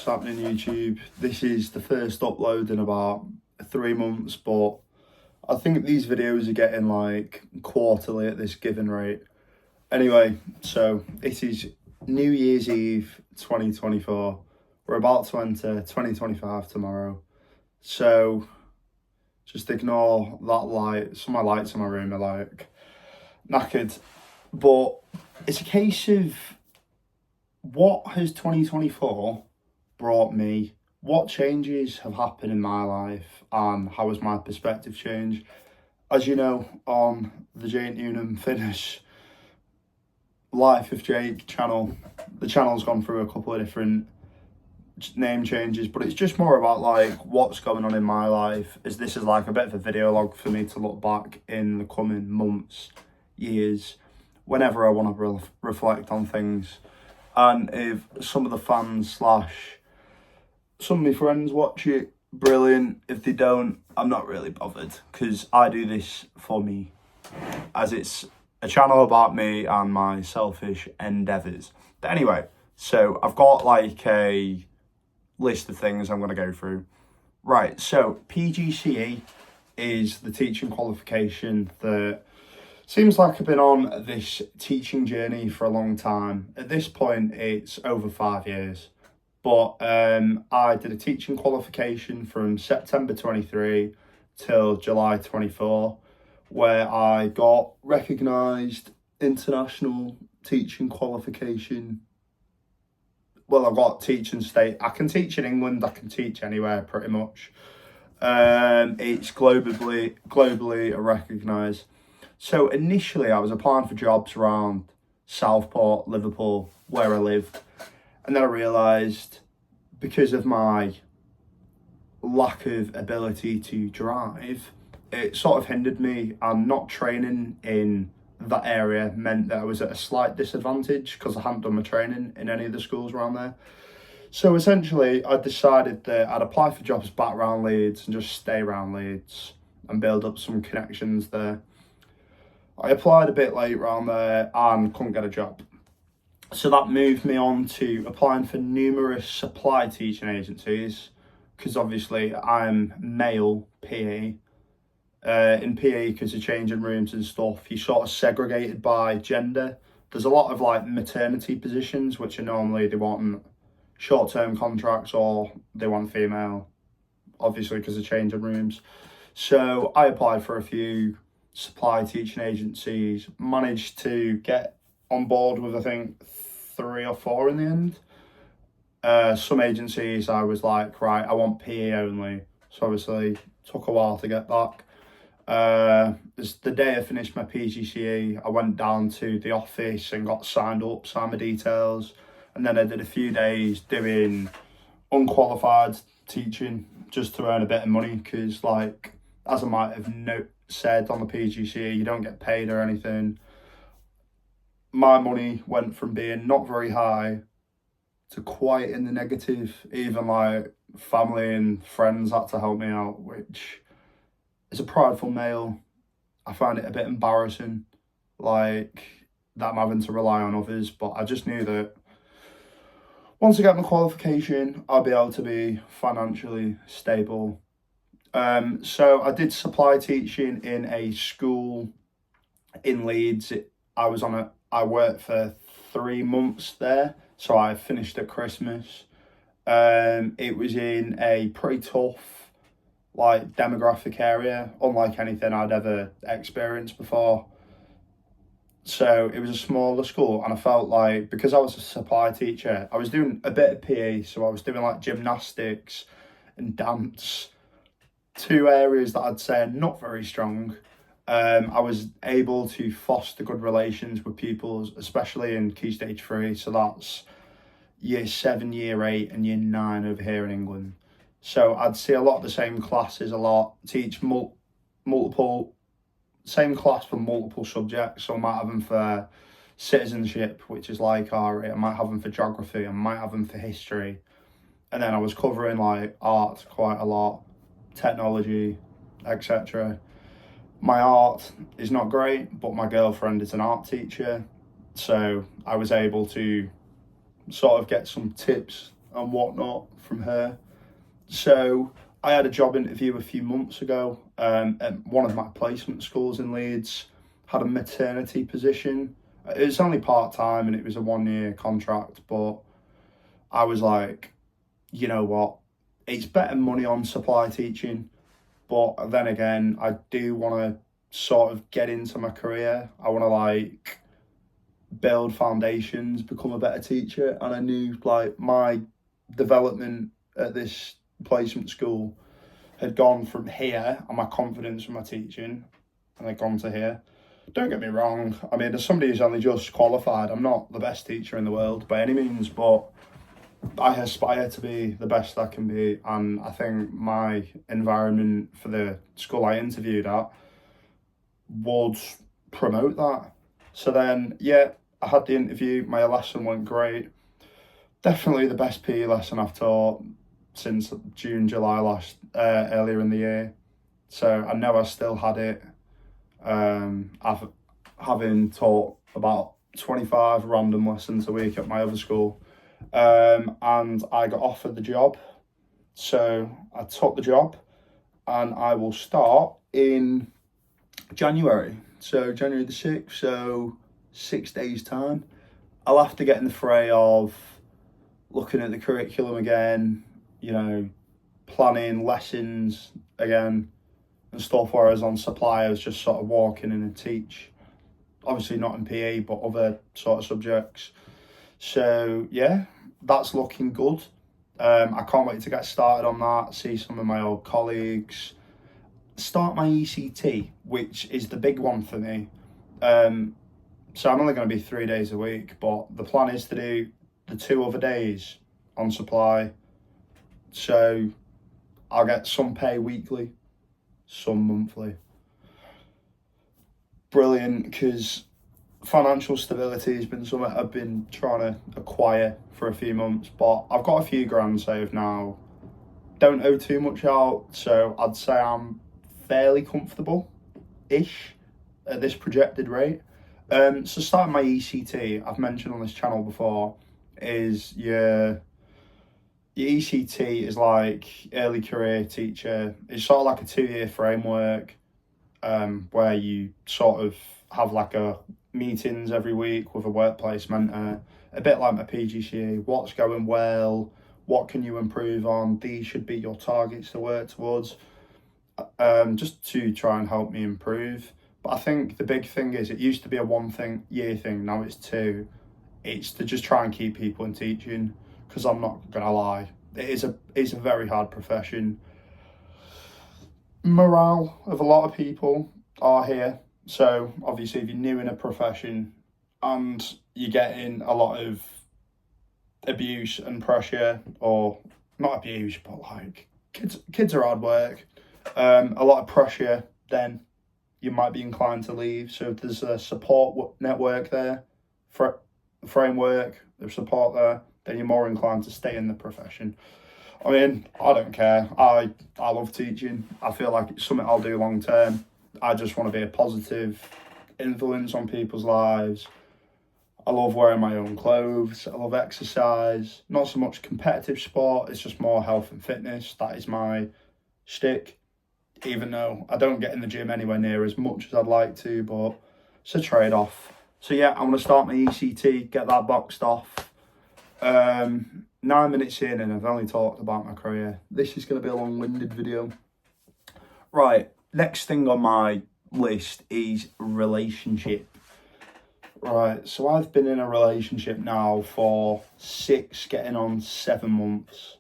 what's happening YouTube. This is the first upload in about 3 months, but I think these videos are getting like quarterly at this given rate. Anyway, so it is New Year's Eve 2024. We're about to enter 2025 tomorrow. So just ignore that light. Some of my lights in my room are like knackered. But it's a case of what has 2024 brought me? What changes have happened in my life and how has my perspective changed? As you know, on the Jake Newnham Fitness Life of Jake channel, the channel's gone through a couple of different name changes, but it's just more about like what's going on in my life, as this is like a bit of a video log for me to look back in the coming months, years, whenever I want to reflect on things. And if some of the fans slash some of my friends watch it, brilliant. If they don't, I'm not really bothered, because I do this for me, as it's a channel about me and my selfish endeavours. But anyway, so I've got like a list of things I'm going to go through. Right, so PGCE is the teaching qualification that seems like I've been on this teaching journey for a long time. At this point, it's over 5 years. But I did a teaching qualification from September 23 till July 24, where I got recognised international teaching qualification. Well, I've got teaching state. I can teach in England, I can teach anywhere pretty much. It's globally recognised. So initially I was applying for jobs around Southport, Liverpool, where I lived. And then I realised, because of my lack of ability to drive, it sort of hindered me, and not training in that area meant that I was at a slight disadvantage because I hadn't done my training in any of the schools around there. So essentially I decided that I'd apply for jobs back around Leeds and just stay around Leeds and build up some connections there. I applied a bit late around there and couldn't get a job. So that moved me on to applying for numerous supply teaching agencies, because obviously I'm male PE. In PE, because of changing rooms and stuff, you're sort of segregated by gender. There's a lot of like maternity positions, which are normally they want short-term contracts, or they want female, obviously because of changing rooms. So I applied for a few supply teaching agencies, managed to get on board with I think 3 or 4 in the end. Some agencies I was like, right, I want PE only, so obviously took a while to get back. The day I finished my PGCE, I went down to the office and got signed my details, and then I did a few days doing unqualified teaching just to earn a bit of money, because like, as I might have said on the PGCE, you don't get paid or anything. My money went from being not very high to quite in the negative. Even like family and friends had to help me out, which, as a prideful male, I find it a bit embarrassing, like that I'm having to rely on others. But I just knew that once I get my qualification, I'll be able to be financially stable. So I did supply teaching in a school in Leeds. I worked for 3 months there, so I finished at Christmas. It was in a pretty tough like demographic area, unlike anything I'd ever experienced before. So it was a smaller school, and I felt like, because I was a supply teacher, I was doing a bit of PE, so I was doing like gymnastics and dance, 2 areas that I'd say are not very strong. I was able to foster good relations with pupils, especially in Key Stage 3, so that's year 7, year 8 and year 9 over here in England. So I'd see a lot of the same classes, teach multiple, same class for multiple subjects. So I might have them for citizenship, which is like art, I might have them for geography, I might have them for history. And then I was covering like art quite a lot, technology, etc. My art is not great, but my girlfriend is an art teacher, so I was able to sort of get some tips and whatnot from her. So I had a job interview a few months ago at one of my placement schools in Leeds, had a maternity position. It was only part-time and it was a 1-year contract, but I was like, you know what, it's better money on supply teaching, but then again, I do want to sort of get into my career. I want to like build foundations, become a better teacher, and I knew like my development at this placement school had gone from here and my confidence from my teaching and had gone to here. Don't get me wrong, I mean, as somebody who's only just qualified, I'm not the best teacher in the world by any means, but I aspire to be the best I can be, and I think my environment for the school I interviewed at would promote that. So then, yeah, I had the interview, my lesson went great. Definitely the best PE lesson I've taught since June, July earlier in the year. So I know I still had it. I've having taught about 25 random lessons a week at my other school. And I got offered the job. So I took the job and I will start in January. So January the 6th, so 6 days time. I'll have to get in the fray of looking at the curriculum again, you know, planning lessons again and stuff, whereas on supply I was just sort of walking in and teach. Obviously not in PE, but other sort of subjects. So yeah, that's looking good. I can't wait to get started on that, see some of my old colleagues, start my ECT, which is the big one for me. So I'm only going to be 3 days a week, but the plan is to do the 2 other days on supply. So I'll get some pay weekly, some monthly. Brilliant, because financial stability has been something I've been trying to acquire for a few months, but I've got a few grand saved now. Don't owe too much out, so I'd say I'm fairly comfortable-ish at this projected rate. So starting my ECT, I've mentioned on this channel before, is your ECT is like early career teacher. It's sort of like a 2-year framework where you sort of have like a meetings every week with a workplace mentor, a bit like my PGCE. What's going well? What can you improve on? These should be your targets to work towards, just to try and help me improve. But I think the big thing is it used to be a 1-year thing, now it's 2. It's to just try and keep people in teaching, because I'm not gonna lie, it's a very hard profession. Morale of a lot of people are here. So obviously if you're new in a profession and you're getting a lot of abuse and pressure, or not abuse, but like kids are hard work, a lot of pressure, then you might be inclined to leave. So if there's a support network there, framework of support there, then you're more inclined to stay in the profession. I mean, I don't care. I love teaching. I feel like it's something I'll do long term. I just want to be a positive influence on people's lives. I love wearing my own clothes. I love exercise. Not so much competitive sport. It's just more health and fitness. That is my shtick. Even though I don't get in the gym anywhere near as much as I'd like to, but it's a trade-off. So yeah, I'm going to start my ECT, get that boxed off. 9 minutes in and I've only talked about my career. This is going to be a long-winded video. Right, next thing on my list is relationship. Right, so I've been in a relationship now for 6, getting on 7 months.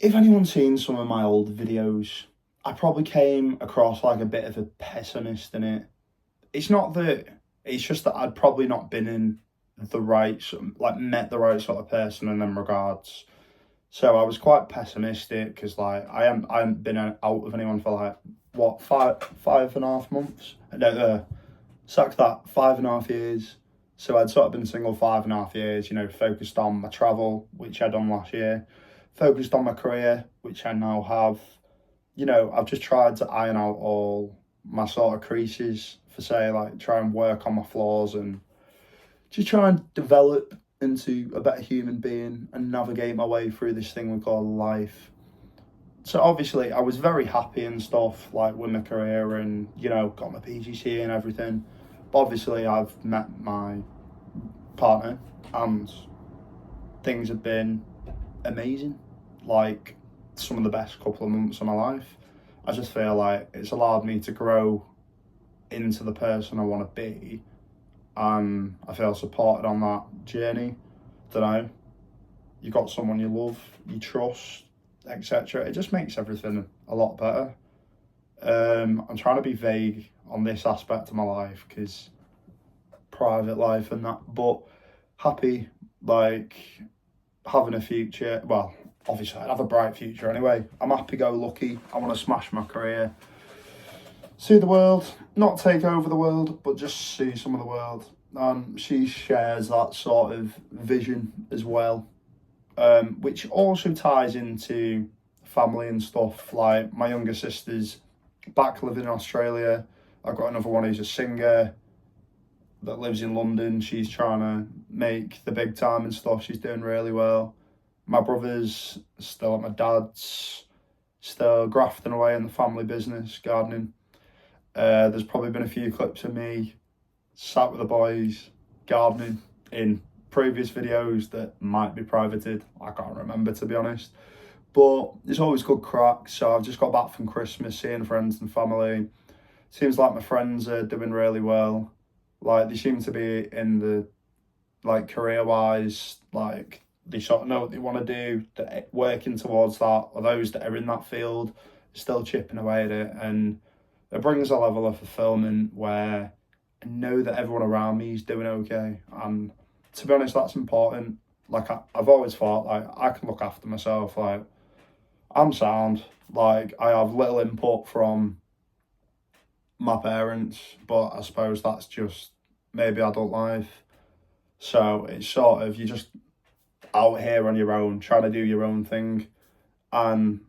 If anyone's seen some of my old videos, I probably came across like a bit of a pessimist in it. It's not that, it's just that I'd probably not been in the right, like met the right sort of person in them regards. So I was quite pessimistic, because like I haven't been out with anyone for like, what, 5.5 months? No, sack that, 5.5 years. So I'd sort of been single 5.5 years, you know, focused on my travel, which I'd done last year, focused on my career, which I now have. You know, I've just tried to iron out all my sort of creases, for say, like try and work on my flaws and just try and develop into a better human being and navigate my way through this thing we call life. So obviously I was very happy and stuff, like with my career and, you know, got my PGC and everything. But obviously I've met my partner and things have been amazing. Like some of the best couple of months of my life. I just feel like it's allowed me to grow into the person I want to be. And I feel supported on that journey. Don't know. You got someone you love, you trust, etc. It just makes everything a lot better. I'm trying to be vague on this aspect of my life because private life and that, but happy, like having a future. Well, obviously I'd have a bright future anyway. I'm happy-go-lucky. I want to smash my career, see the world, not take over the world, but just see some of the world. And she shares that sort of vision as well. Which also ties into family and stuff. Like my younger sister's back living in Australia. I've got another one who's a singer that lives in London. She's trying to make the big time and stuff. She's doing really well. My brother's still at my dad's, still grafting away in the family business, gardening. There's probably been a few clips of me sat with the boys gardening in previous videos that might be privated. I can't remember, to be honest, but it's always good crack. So I've just got back from Christmas, seeing friends and family. Seems like my friends are doing really well. Like they seem to be in the, like, career wise, like they sort of know what they want to do, that working towards that, or those that are in that field still chipping away at it. And it brings a level of fulfillment where I know that everyone around me is doing okay. And to be honest, that's important. Like I've always thought, like, I can look after myself. Like I'm sound. Like I have little input from my parents, but I suppose that's just maybe adult life. So it's sort of, you're just out here on your own, trying to do your own thing. And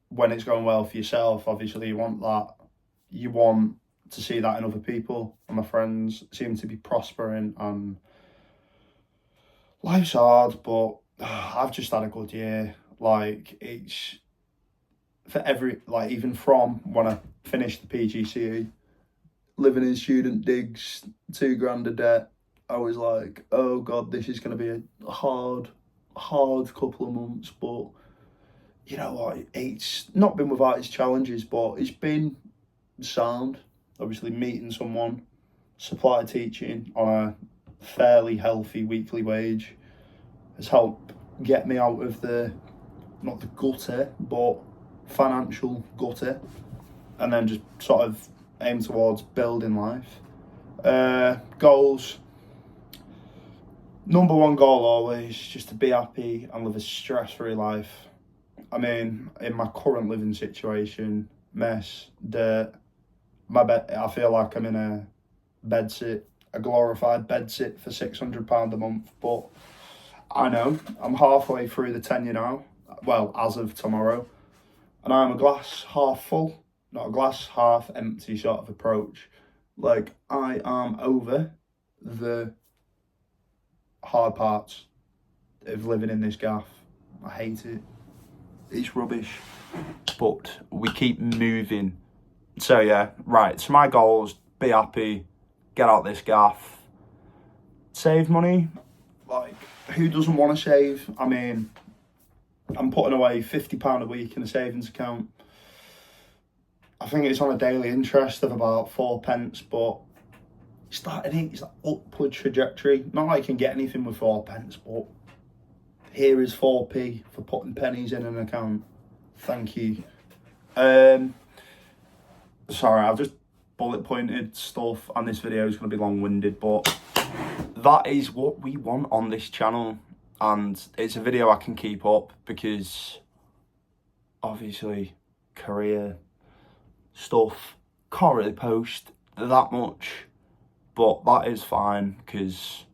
when it's going well for yourself, obviously you want that. You want to see that in other people. And my friends seem to be prospering, and life's hard, but I've just had a good year. Like it's for every, like even from when I finished the PGCE, living in student digs, £2,000 a debt, I was like, oh God, this is going to be a hard couple of months. But you know what? It's not been without its challenges, but it's been sound. Obviously, meeting someone, supply teaching on a fairly healthy weekly wage has helped get me out of the, not the gutter, but financial gutter, and then just sort of aim towards building life. Goals. Number one goal always, just to be happy and live a stress-free life. I mean, in my current living situation, mess, dirt, my bed, I feel like I'm in a glorified bed sit for £600 a month, but I know I'm halfway through the tenure now, well, as of tomorrow, and I'm a glass half full, not a glass half empty sort of approach. Like, I am over the hard parts of living in this gaff. I hate it. It's rubbish. But we keep moving. So yeah, right, so my goals, be happy, get out this gaff, save money. Like, who doesn't want to save? I mean, I'm putting away £50 a week in a savings account. I think it's on a daily interest of about 4p, but it's that upward trajectory. Not like you can get anything with 4p, but here is 4p for putting pennies in an account. Thank you. Sorry, I've just bullet pointed stuff, and this video is going to be long-winded, but that is what we want on this channel, and it's a video I can keep up because obviously career stuff, can't really post that much, but that is fine because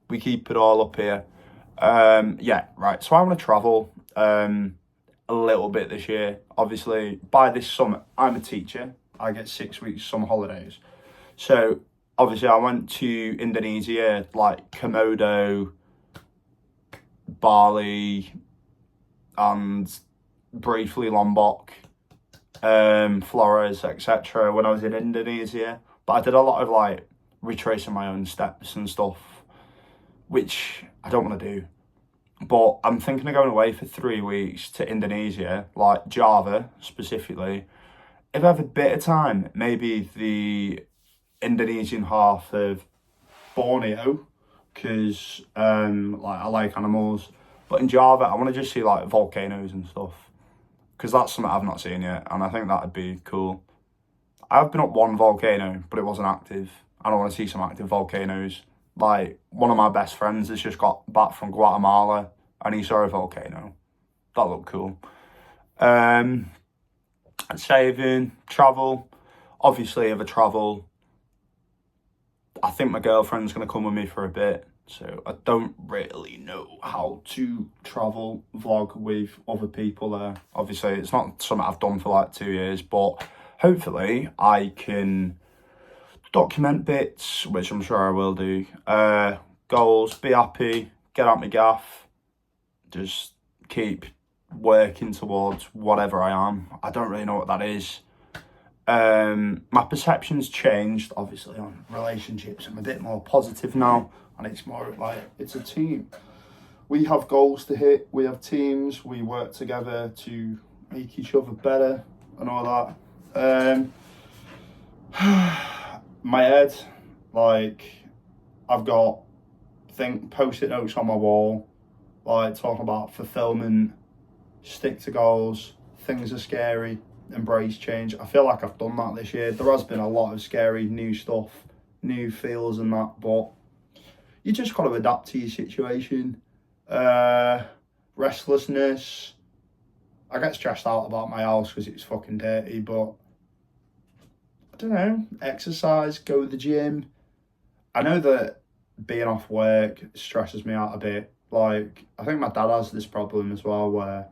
we keep it all up here. Yeah, right, so I want to travel a little bit this year. Obviously, by this summer, I'm a teacher. I get 6 weeks summer holidays. So, obviously, I went to Indonesia, like Komodo, Bali, and briefly Lombok, Flores, etc. when I was in Indonesia. But I did a lot of like retracing my own steps and stuff, which I don't want to do. But I'm thinking of going away for 3 weeks to Indonesia, like Java specifically. If I have a bit of time, maybe the Indonesian half of Borneo, because like I like animals. But in Java, I want to just see like volcanoes and stuff, because that's something I've not seen yet, and I think that'd be cool. I've been up one volcano, but it wasn't active. I don't want to see some active volcanoes. Like, one of my best friends has just got back from Guatemala, and he saw a volcano. That looked cool. Saving, travel. Obviously, if I travel, I think my girlfriend's going to come with me for a bit. So I don't really know how to travel vlog with other people there. Obviously, it's not something I've done for like 2 years, but hopefully I can document bits, which I'm sure I will do. Goals, be happy, get out my gaff, just keep working towards whatever I am. I don't really know what that is. My perception's changed, obviously, on relationships. I'm a bit more positive now, and it's more like, it's a team. We have goals to hit, we have teams, we work together to make each other better and all that. My head, like, I've got post-it notes on my wall, like talking about fulfillment, stick to goals, things are scary, embrace change. I feel like I've done that this year. There has been a lot of scary new stuff, new feels and that, but you just got to adapt to your situation. Restlessness. I get stressed out about my house because it's fucking dirty, but I don't know. Exercise, go to the gym. I know that being off work stresses me out a bit. Like, I think my dad has this problem as well, where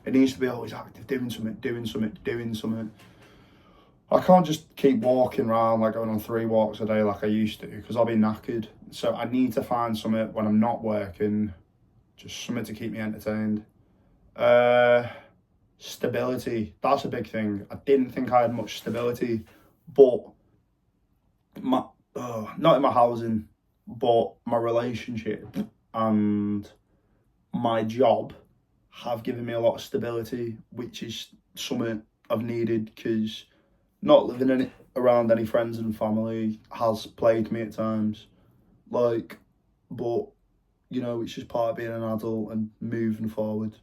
it needs to be always active, doing something. I can't just keep walking around, like going on 3 walks a day like I used to, because I'll be knackered. So I need to find something when I'm not working, just something to keep me entertained. Stability, that's a big thing. I didn't think I had much stability, but not in my housing, but my relationship and my job have given me a lot of stability, which is something I've needed, because not living around any friends and family has plagued me at times. Like, but, you know, it's just part of being an adult and moving forward.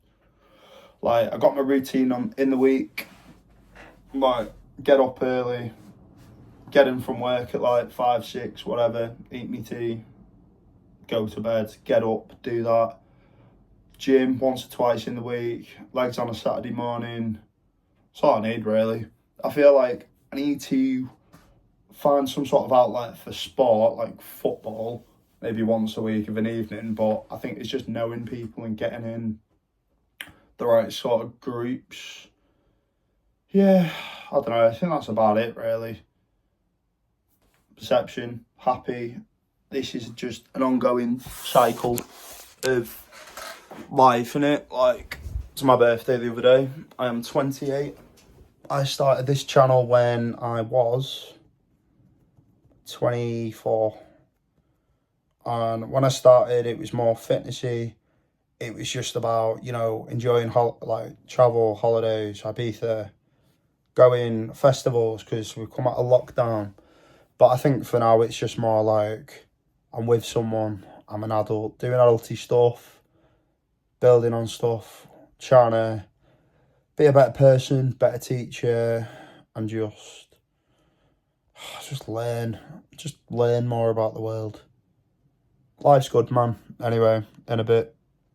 Like, I got my routine on in the week, like, get up early, get in from work at like 5, 6, whatever, eat me tea, go to bed, get up, do that. Gym once or twice in the week, legs on a Saturday morning. That's all I need, really. I feel like I need to find some sort of outlet for sport, like football, maybe once a week of an evening, but I think it's just knowing people and getting in the right sort of groups. Yeah, I don't know, I think that's about it, really. Perception, happy. This is just an ongoing cycle of life, innit? Like, it's my birthday the other day. I am 28. I started this channel when I was 24. And when I started, it was more fitnessy. It was just about, you know, enjoying like travel, holidays, Ibiza, going festivals, because we've come out of lockdown. But I think for now, it's just more like I'm with someone, I'm an adult, doing adulty stuff, building on stuff, trying to be a better person, better teacher, and just learn more about the world. Life's good, man. Anyway, in a bit.